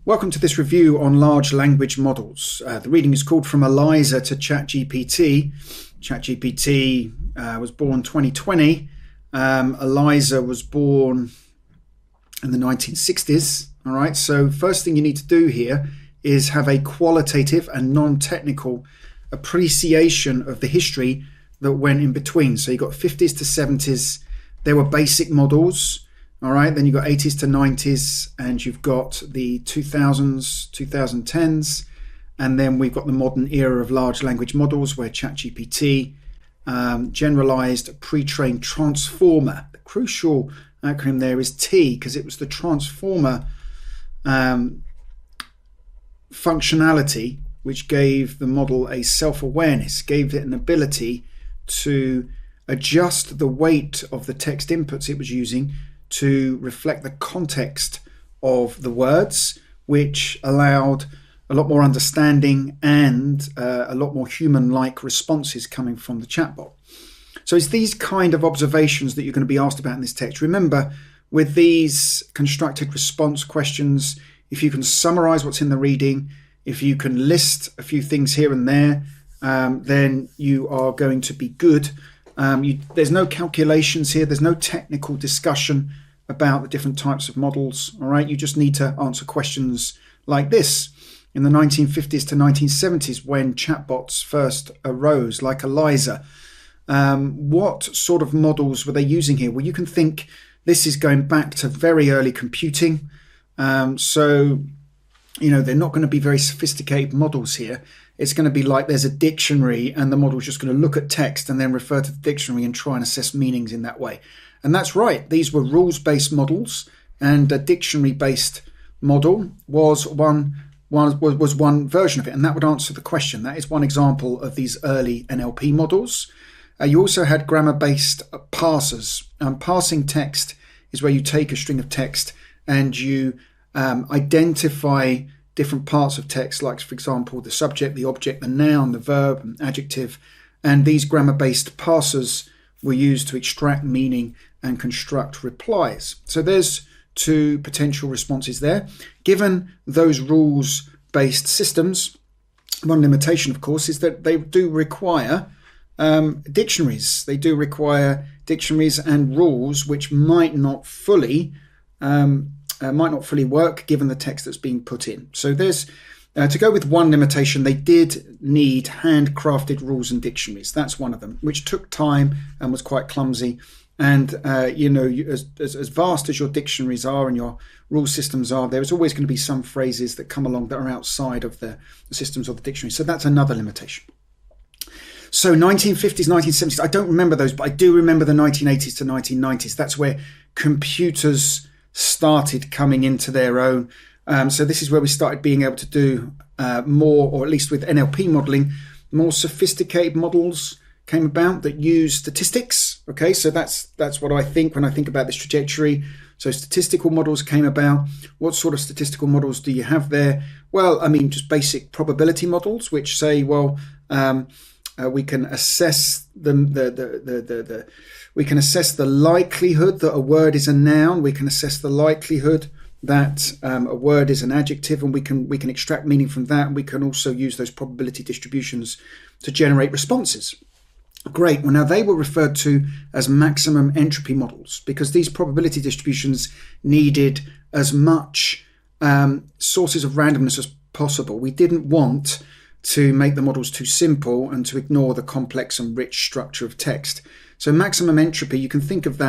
Welcome to this review on large language models. The reading is called From ELIZA to ChatGPT. ChatGPT was born 2020. ELIZA was born in the 1960s. All right, so first thing you need to do here is have a qualitative and non-technical appreciation of the history that went in between. So you got 50s to 70s, there were basic models. All right, then you've got 80s to 90s, and you've got the 2000s, 2010s, and then we've got the modern era of large language models where ChatGPT, generalized pre-trained transformer. The crucial acronym there is T, because it was the transformer functionality which gave the model a self-awareness, gave it an ability to adjust the weight of the text inputs it was using to reflect the context of the words, which allowed a lot more understanding and a lot more human-like responses coming from the chatbot. So it's these kind of observations that you're going to be asked about in this text. Remember, with these constructed response questions, if you can summarize what's in the reading, if you can list a few things here and there, then you are going to be good. There's no calculations here. There's no technical discussion about the different types of models. All right, you just need to answer questions like this. In the 1950s to 1970s, when chatbots first arose, like ELIZA, what sort of models were they using here? Well, you can think this is going back to very early computing. So, they're not going to be very sophisticated models here. It's going to be like there's a dictionary and the model's just going to look at text and then refer to the dictionary and try and assess meanings in that way. And that's right. These were rules-based models, and a dictionary-based model was one version of it, and that would answer the question. That is one example of these early NLP models. You also had grammar-based parsers. Parsing text is where you take a string of text and you identify different parts of text, like, for example, the subject, the object, the noun, the verb, and adjective. And these grammar-based parsers were used to extract meaning and construct replies. So there's two potential responses there. Given those rules-based systems, one limitation, of course, is that they do require dictionaries. They do require dictionaries and rules which might not fully work given the text that's being put in. So there's to go with one limitation, they did need handcrafted rules and dictionaries. That's one of them, which took time and was quite clumsy. And, as vast as your dictionaries are and your rule systems are, there's always going to be some phrases that come along that are outside of the systems or the dictionary. So that's another limitation. So 1950s, 1970s, I don't remember those, but I do remember the 1980s to 1990s. That's where computers started coming into their own. So this is where we started being able to do more, or at least with NLP modeling, more sophisticated models came about that use statistics. Okay, so that's what I think when I think about this trajectory. So statistical models came about. What sort of statistical models do you have there? Well, I mean, just basic probability models, which say, well, we can assess we can assess the likelihood that a word is a noun. We can assess the likelihood that a word is an adjective, and we can extract meaning from that. And we can also use those probability distributions to generate responses. Great. Well, now they were referred to as maximum entropy models because these probability distributions needed as much sources of randomness as possible. We didn't want to make the models too simple and to ignore the complex and rich structure of text. So maximum entropy, you can think of that